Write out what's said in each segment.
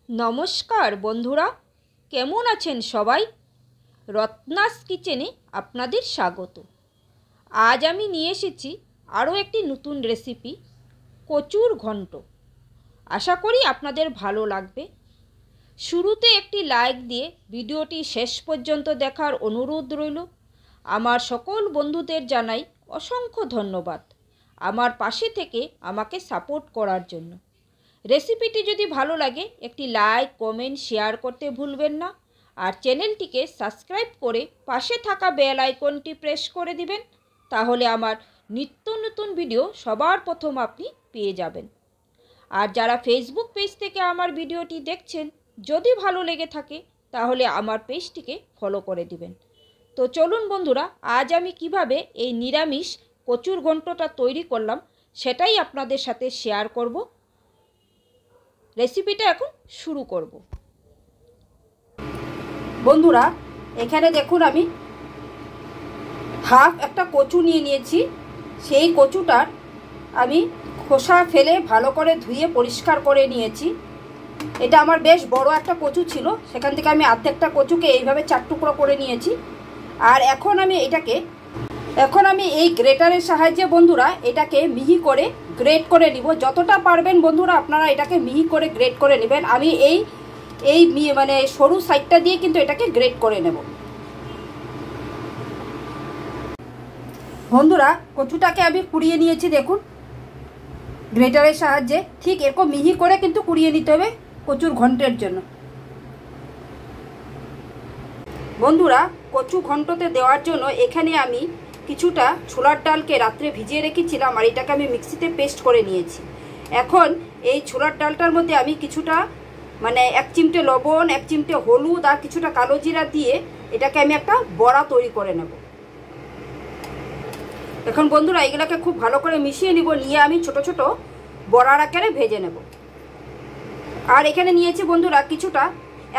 নমস্কার বন্ধুরা, কেমন আছেন সবাই? রত্নাস কিচেনে আপনাদের স্বাগত। আজ আমি নিয়ে এসেছি আরও একটি নতুন রেসিপি, কচুর ঘন্ট। আশা করি আপনাদের ভালো লাগবে। শুরুতে একটি লাইক দিয়ে ভিডিওটি শেষ পর্যন্ত দেখার অনুরোধ রইল। আমার সকল বন্ধুদের জানাই অসংখ্য ধন্যবাদ আমার পাশে থেকে আমাকে সাপোর্ট করার জন্য। রেসিপিটি যদি ভালো লাগে একটি লাইক, কমেন্ট, শেয়ার করতে ভুলবেন না। আর চ্যানেলটিকে সাবস্ক্রাইব করে পাশে থাকা বেল আইকনটি প্রেস করে দিবেন, তাহলে আমার নিত্য নতুন ভিডিও সবার প্রথম আপনি পেয়ে যাবেন। আর যারা ফেসবুক পেজ থেকে আমার ভিডিওটি দেখছেন, যদি ভালো লেগে থাকে তাহলে আমার পেজটিকে ফলো করে দিবেন। তো চলুন বন্ধুরা, আজ আমি কিভাবে এই নিরামিষ কচুর ঘন্টটা তৈরি করলাম সেটাই আপনাদের সাথে শেয়ার করব। রেসিপিটা এখন শুরু করব। বন্ধুরা, এখানে দেখুন আমি হাফ একটা কচু নিয়েছি। সেই কচুটার আমি খোসা ফেলে ভালো করে ধুয়ে পরিষ্কার করে নিয়েছি। এটা আমার বেশ বড় একটা কচু ছিল, সেখান থেকে আমি অর্ধেকটা কচুকে এইভাবে 4 টুকরো করে নিয়েছি। আর এখন আমি এই গ্রেটারের সাহায্যে বন্ধুরা এটাকে মিহি করে গ্রেট করে নিব। যতটা পারবেন বন্ধুরা আপনারা এটাকে মিহি করে গ্রেট করে নেবেন। আমি এই মানে সরু সাইডটা দিয়ে কিন্তু এটাকে গ্রেট করে নেব। বন্ধুরা, কচুটাকে আমি কুড়িয়ে নিয়েছি, দেখুন গ্রেটারের সাহায্যে। ঠিক এরকম মিহি করে কিন্তু কুড়িয়ে নিতে হবে কচুর ঘন্টের জন্য। বন্ধুরা, কচু ঘন্টতে দেওয়ার জন্য এখানে আমি কিছুটা ছোলার ডালকে রাত্রে ভিজিয়ে রেখেছিলাম, আর এটাকে আমি মিক্সিতে পেস্ট করে নিয়েছি। এখন এই ছোলার ডালটার মধ্যে আমি কিছুটা মানে 1 চিমটে লবণ, 1 চিমটে হলুদ আর কিছুটা কালো জিরা দিয়ে এটাকে আমি একটা বড়া তৈরি করে নেব। এখন বন্ধুরা এগুলোকে খুব ভালো করে মিশিয়ে নিব, নিয়ে আমি ছোট ছোট বড়ার আকারে ভেজে নেব। আর এখানে নিয়েছি বন্ধুরা কিছুটা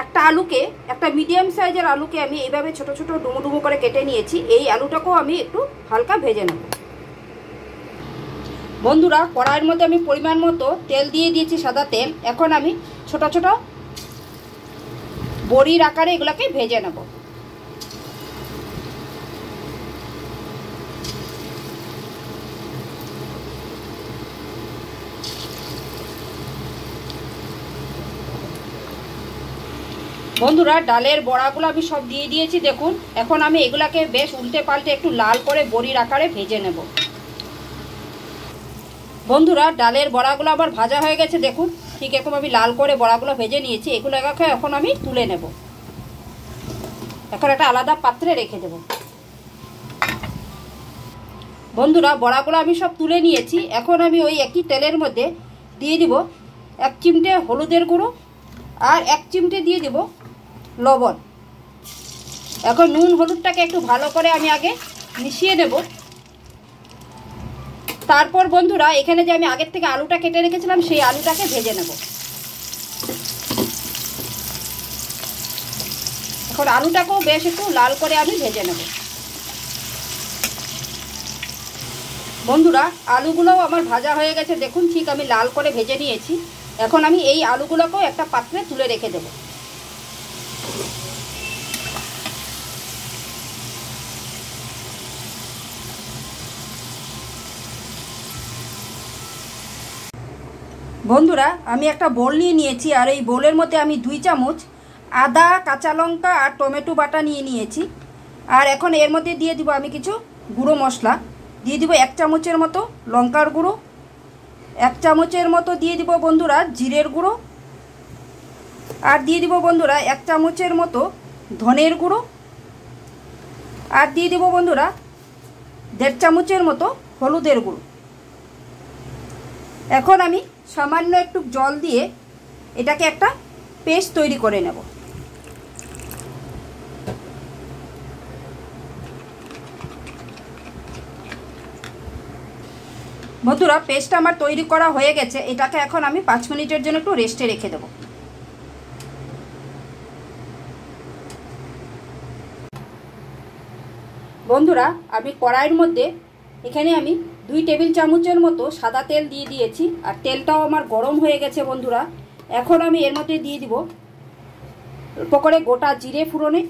একটা আলুকে, একটা মিডিয়াম সাইজের আলুকে আমি এইভাবে ছোট ছোট ডুমো ডুমো করে কেটে নিয়েছি। এই আলুটাকেও আমি একটু হালকা ভেজে নেব। বন্ধুরা, কড়াইয়ের মধ্যে আমি পরিমাণ মতো তেল দিয়ে দিয়েছি, সাদা তেল। এখন আমি ছোট ছোট বড়ির আকারে এগুলোকে ভেজে নেব। বন্ধুরা, ডালের বড়াগুলো আমি সব দিয়ে দিয়েছি, দেখুন। এখন আমি এগুলাকে বেশ উল্টে পাল্টে একটু লাল করে বড়ির আকারে ভেজে নেব। বন্ধুরা, ডালের বড়াগুলো আবার ভাজা হয়ে গেছে, দেখুন। ঠিক এরকম আমি লাল করে বড়াগুলো ভেজে নিয়েছি। এগুলোকে এখন আমি তুলে নেব। এখন একটা আলাদা পাত্রে রেখে দেব। বন্ধুরা, বড়াগুলো আমি সব তুলে নিয়েছি। এখন আমি ওই একই তেলের মধ্যে দিয়ে দিব 1 চিমটে হলুদের গুঁড়ো আর 1 চিমটে দিয়ে দিব লবণ। এখন নুন হলুদটাকে একটু ভালো করে আমি আগে মিশিয়ে নেব। তারপর বন্ধুরা এখানে যে আমি আগের থেকে আলুটা কেটে রেখেছিলাম সেই আলুটাকে ভেজে নেব। এখন আলুটাকেও বেশ একটু লাল করে আমি ভেজে নেব। বন্ধুরা, আলুগুলোও আমার ভাজা হয়ে গেছে, দেখুন। ঠিক আমি লাল করে ভেজে নিয়েছি। এখন আমি এই আলুগুলোকেও একটা পাত্রে তুলে রেখে দেব। বন্ধুরা, আমি একটা বোল নিয়ে নিয়েছি, আর এই বোলের মধ্যে আমি 2 চামচ আদা, কাঁচা লঙ্কা আর টমেটো বাটা নিয়ে নিয়েছি। আর এখন এর মধ্যে দিয়ে দিব আমি কিছু গুঁড়ো মশলা। দিয়ে দিব 1 চামচের মতো লঙ্কার গুঁড়ো, 1 চামচের মতো দিয়ে দিব বন্ধুরা জিরের গুঁড়ো, আর দিয়ে দিব বন্ধুরা 1 চামচের মতো ধনের গুঁড়ো, আর দিয়ে দিব বন্ধুরা 1.5 চামচের মতো হলুদের গুঁড়ো। এখন আমি সামান্য একটু জল দিয়ে এটাকে একটা পেস্ট তৈরি করে নেব। বন্ধুরা, পেস্টটা আমার তৈরি করা হয়ে গেছে। এটাকে এখন আমি 5 মিনিটের জন্য একটু রেস্টে রেখে দেব। বন্ধুরা, আমি কড়াইয়ের মধ্যে এখানে আমি 2 টেবিল চামচের মতো সাদা তেল দিয়ে দিয়েছি। আর তেলটাও আমার গরম হয়ে গেছে বন্ধুরা। এখন আমি এর মধ্যে দিয়ে দিব অল্প করে গোটা জিরে ফোড়নে,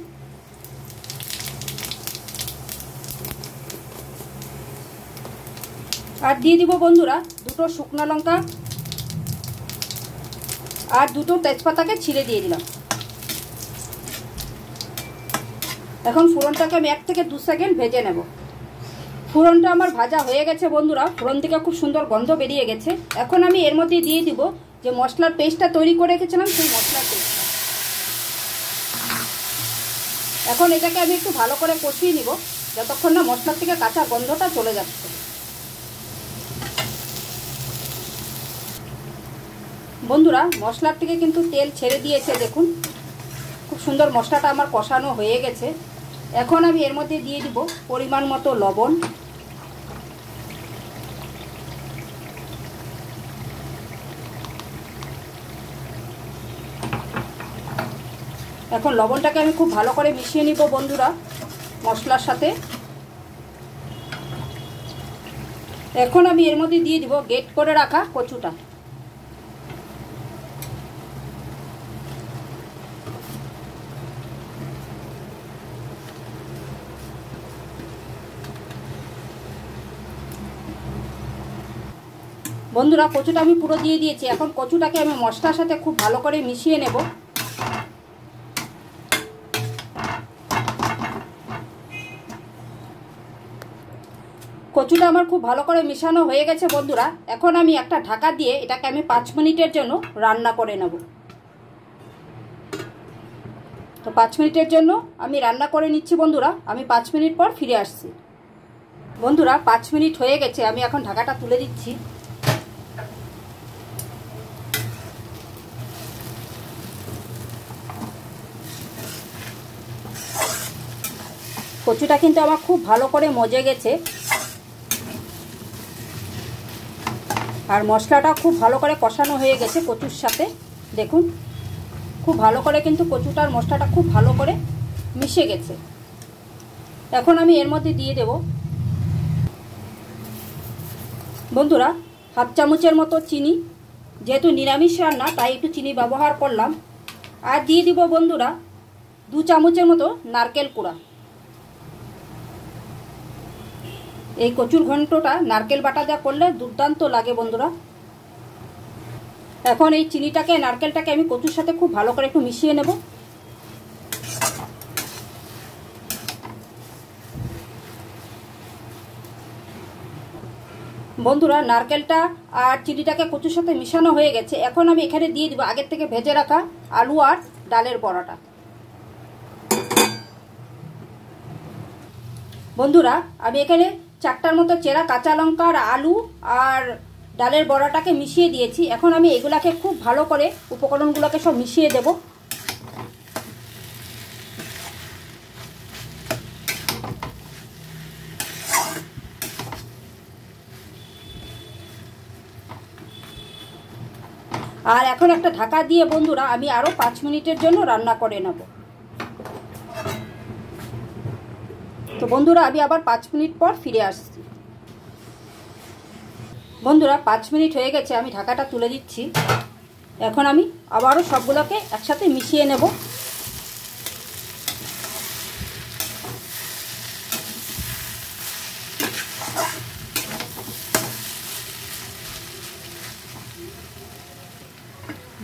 আর দিয়ে দিব বন্ধুরা দুটো শুকনো লঙ্কা আর দুটো তেজপাতাকে ছিঁড়ে দিয়ে দিলাম। এখন ফোড়নটাকে আমি 1 থেকে 2 সেকেন্ড ভেজে নেব। ফোড়নটা আমার ভাজা হয়ে গেছে বন্ধুরা, ফোড়ন থেকে খুব সুন্দর গন্ধ বেরিয়ে গেছে। এখন আমি এর মধ্যে দিয়ে দিব যে মশলার পেস্টটা তৈরি করে রেখেছিলাম, সেই মশলার পেস্টটা। এখন এটাকে আমি একটু ভালো করে কষিয়ে নিব যতক্ষণ না মশলার থেকে কাঁচা গন্ধটা চলে যাচ্ছে। বন্ধুরা মশলার থেকে কিন্তু তেল ছেড়ে দিয়েছে, দেখুন খুব সুন্দর মশলাটা আমার কষানো হয়ে গেছে। এখন আমি এর মধ্যে দিয়ে দিব পরিমাণ মতো লবণ, এখন লবণটাকে আমি খুব ভালো করে মিশিয়ে নিব বন্ধুরা মশলার সাথে। এখন আমি এর মধ্যে দিয়ে দিব গ্রেট করে রাখা কচুটা। বন্ধুরা কচুটা আমি পুরো দিয়ে দিয়েছি। এখন কচুটাকে আমি মশলার সাথে খুব ভালো করে মিশিয়ে নেব। কচুটা আমার খুব ভালো করে মিশানো হয়ে গেছে বন্ধুরা। এখন আমি একটা ঢাকা দিয়ে এটাকে আমি 5 মিনিটের জন্য রান্না করে নেব। তো 5 মিনিটের জন্য আমি রান্না করে নিচ্ছি বন্ধুরা। আমি 5 মিনিট পর ফিরে আসছি। বন্ধুরা 5 মিনিট হয়ে গেছে, আমি এখন ঢাকাটা তুলে দিচ্ছি। কচুটা কিন্তু আমার খুব ভালো করে মজে গেছে, আর মশলাটা খুব ভালো করে কষানো হয়ে গেছে কচুর সাথে। দেখুন খুব ভালো করে কিন্তু কচুটার মশলাটা খুব ভালো করে মিশে গেছে। এখন আমি এর মধ্যে দিয়ে দেব বন্ধুরা হাফ চামচের মতো চিনি, যেহেতু নিরামিষ রান্না তাই একটু চিনি ব্যবহার করলাম। আর দিয়ে দিব বন্ধুরা 2 চামচের মতো নারকেল কোড়া। এই কচুর ঘন্টটা নারকেল বাটা দেওয়া করলে দুর্দান্ত লাগে বন্ধুরা। এখন এই চিনিটাকে নারকেলটাকে আমি কচুর সাথে খুব ভালো করে একটু মিশিয়ে নেব। বন্ধুরা নারকেলটা আর চিনিটাকে কচুর সাথে মিশানো হয়ে গেছে। এখন আমি এখানে দিয়ে দিব আগের থেকে ভেজে রাখা আলু আর ডালের বড়াটা। বন্ধুরা আমি এখানে 4টার মতো চেরা কাঁচা লঙ্কা আর আলু আর ডালের বড়াটাকে মিশিয়ে দিয়েছি। এখন আমি এগুলাকে খুব ভালো করে উপকরণগুলোকে সব মিশিয়ে দেব। আর এখন একটা ঢাকা দিয়ে বন্ধুরা আমি আরও 5 মিনিটের জন্য রান্না করে নেব। তো বন্ধুরা আমি আবার 5 মিনিট পর ফিরে আসছি। বন্ধুরা 5 মিনিট হয়ে গেছে, আমি ঢাকাটা তুলে দিচ্ছি। এখন আমি আবারও সবগুলোকে একসাথে মিশিয়ে নেব।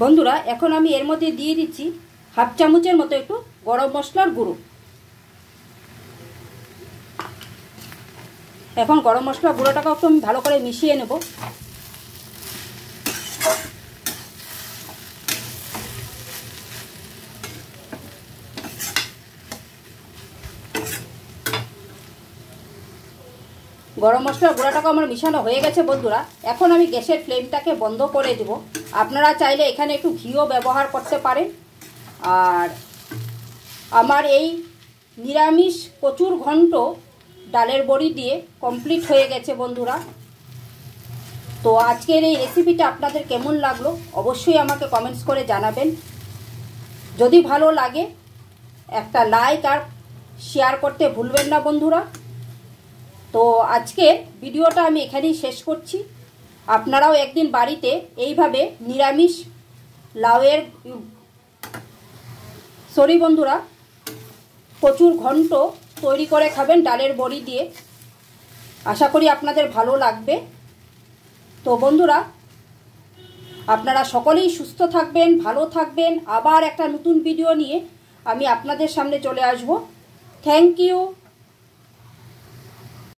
বন্ধুরা এখন আমি এর মধ্যে দিয়ে দিচ্ছি হাফ চামচের মতো একটু গরম মশলার গুঁড়ো। এখন গরম মশলা গুঁড়োটাকেও একটু আমি ভালো করে মিশিয়ে নেব। গরম মশলা গুঁড়াটাকে আমার মিশানো হয়ে গেছে বন্ধুরা। এখন আমি গ্যাসের ফ্লেমটাকে বন্ধ করে দেব। আপনারা চাইলে এখানে একটু ঘিও ব্যবহার করতে পারেন। আর আমার এই নিরামিষ কচুর ঘন্ট ডালের বড়ি দিয়ে কমপ্লিট হয়ে গেছে বন্ধুরা। তো আজকের এই রেসিপিটা আপনাদের কেমন লাগলো অবশ্যই আমাকে কমেন্টস করে জানাবেন। যদি ভালো লাগে একটা লাইক আর শেয়ার করতে ভুলবেন না বন্ধুরা। তো আজকের ভিডিওটা আমি এখানেই শেষ করছি। আপনারাও একদিন বাড়িতে এইভাবে নিরামিষ লাউয়ের বন্ধুরা, কচুর ঘন্ট তৈরি করে খাবেন ডালের বড়ি দিয়ে। আশা করি আপনাদের ভালো লাগবে। তো বন্ধুরা, আপনারা সকলেই সুস্থ থাকবেন, ভালো থাকবেন। আবার একটা নতুন ভিডিও নিয়ে আমি আপনাদের সামনে চলে আসব। Thank you.